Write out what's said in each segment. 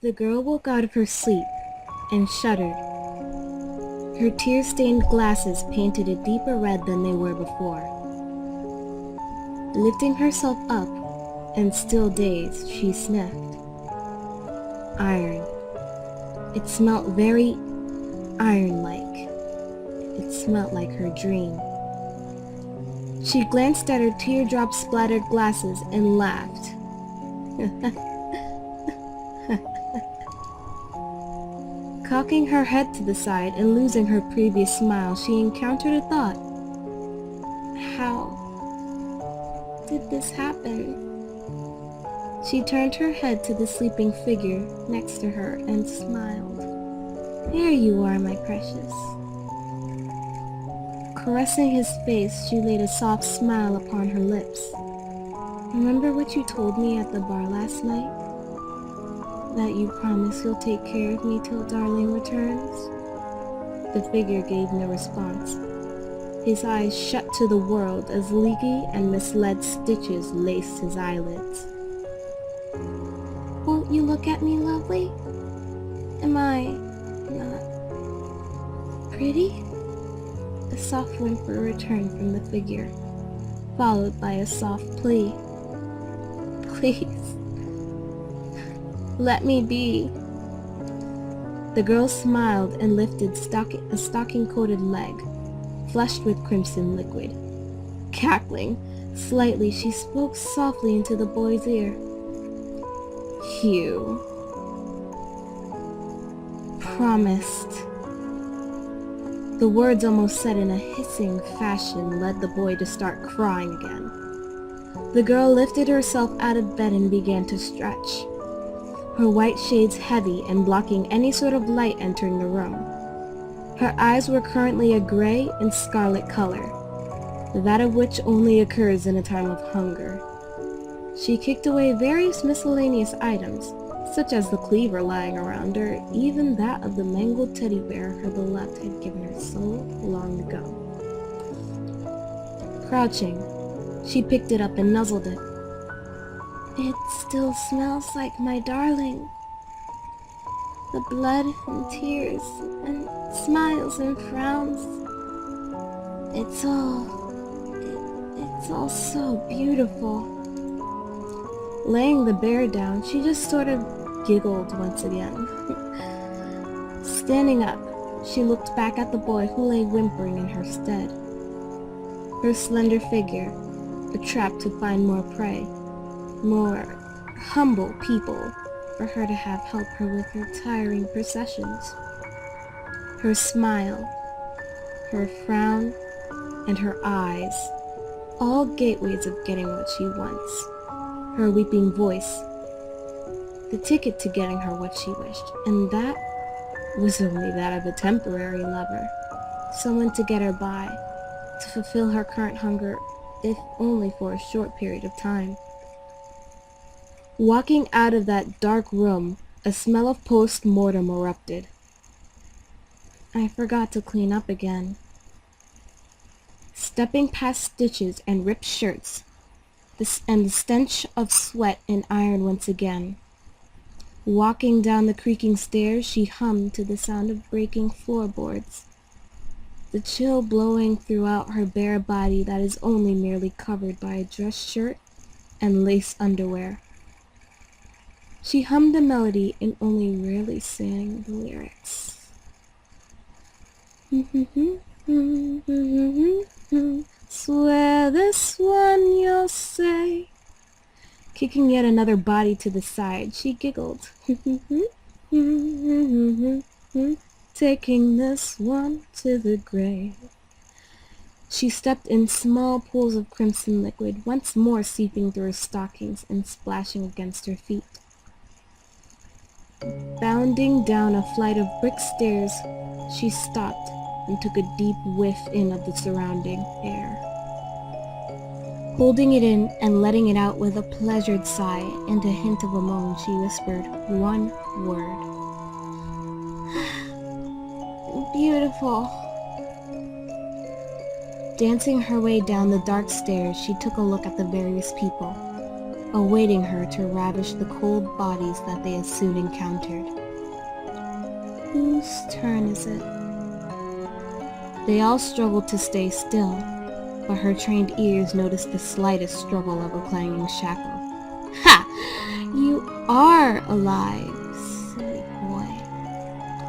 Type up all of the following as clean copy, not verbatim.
The girl woke out of her sleep and shuddered. Her tear-stained glasses painted a deeper red than they were before. Lifting herself up, and still dazed, she sniffed. Iron. It smelt very iron-like. It smelt like her dream. She glanced at her teardrop-splattered glasses and laughed. Cocking her head to the side and losing her previous smile, she encountered a thought. How did this happen? She turned her head to the sleeping figure next to her and smiled. There you are, my precious. Caressing his face, she laid a soft smile upon her lips. Remember what you told me at the bar last night? That you promise you'll take care of me till darling returns? The figure gave no response. His eyes shut to the world as leaky and misled stitches laced his eyelids. Won't you look at me, lovely? Am I not pretty? A soft whimper returned from the figure, followed by a soft plea. Please, let me be. The girl smiled and lifted a stocking-coated leg, flushed with crimson liquid. Cackling slightly, she spoke softly into the boy's ear. You promised. The words, almost said in a hissing fashion, led the boy to start crying again. The girl lifted herself out of bed and began to stretch, her white shades heavy and blocking any sort of light entering the room. Her eyes were currently a gray and scarlet color, that of which only occurs in a time of hunger. She kicked away various miscellaneous items, such as the cleaver lying around her, even that of the mangled teddy bear her beloved had given her so long ago. Crouching, she picked it up and nuzzled it. It still smells like my darling. The blood and tears and smiles and frowns. It's all so beautiful. Laying the bear down, she just sort of giggled once again. Standing up, she looked back at the boy who lay whimpering in her stead. Her slender figure, a trap to find more prey, more humble people for her to have help her with her tiring processions. Her smile, her frown, and her eyes, all gateways of getting what she wants. Her weeping voice, the ticket to getting her what she wished, and that was only that of a temporary lover, someone to get her by, to fulfill her current hunger, if only for a short period of time. Walking out of that dark room, a smell of post-mortem erupted. I forgot to clean up again. Stepping past stitches and ripped shirts, and the stench of sweat and iron once again. Walking down the creaking stairs, she hummed to the sound of breaking floorboards, the chill blowing throughout her bare body that is only merely covered by a dress shirt and lace underwear. She hummed the melody and only rarely sang the lyrics. Swear this one you'll say. Kicking yet another body to the side, she giggled. Taking this one to the grave. She stepped in small pools of crimson liquid, once more seeping through her stockings and splashing against her feet. Bounding down a flight of brick stairs, she stopped and took a deep whiff in of the surrounding air. Holding it in and letting it out with a pleasured sigh and a hint of a moan, she whispered one word. Beautiful. Dancing her way down the dark stairs, she took a look at the various people. awaiting her to ravish the cold bodies that they had soon encountered. Whose turn is it? They all struggled to stay still, but her trained ears noticed the slightest struggle of a clanging shackle. Ha! You are alive, silly boy.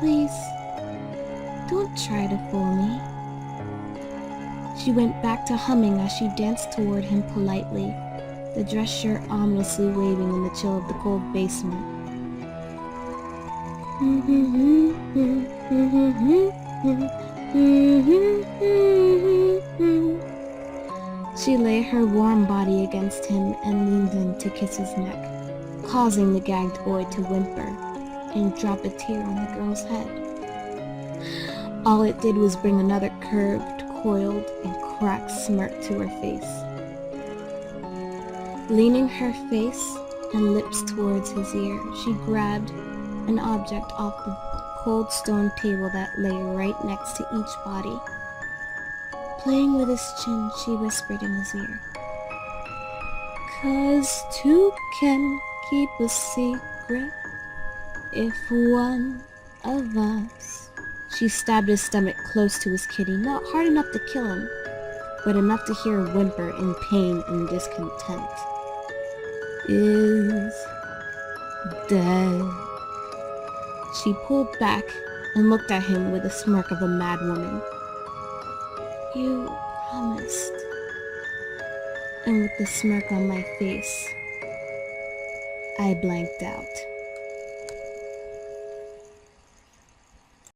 Please, don't try to fool me. She went back to humming as she danced toward him politely, the dress shirt ominously waving in the chill of the cold basement. She lay her warm body against him and leaned in to kiss his neck, causing the gagged boy to whimper and drop a tear on the girl's head. All it did was bring another curved, coiled, and cracked smirk to her face. Leaning her face and lips towards his ear, she grabbed an object off the cold stone table that lay right next to each body. Playing with his chin, she whispered in his ear, "'Cause two can keep a secret if one of us..." She stabbed his stomach close to his kitty, not hard enough to kill him, but enough to hear him whimper in pain and discontent. "Is dead." She pulled back and looked at him with the smirk of a mad woman. "You promised." And with the smirk on my face, I blanked out.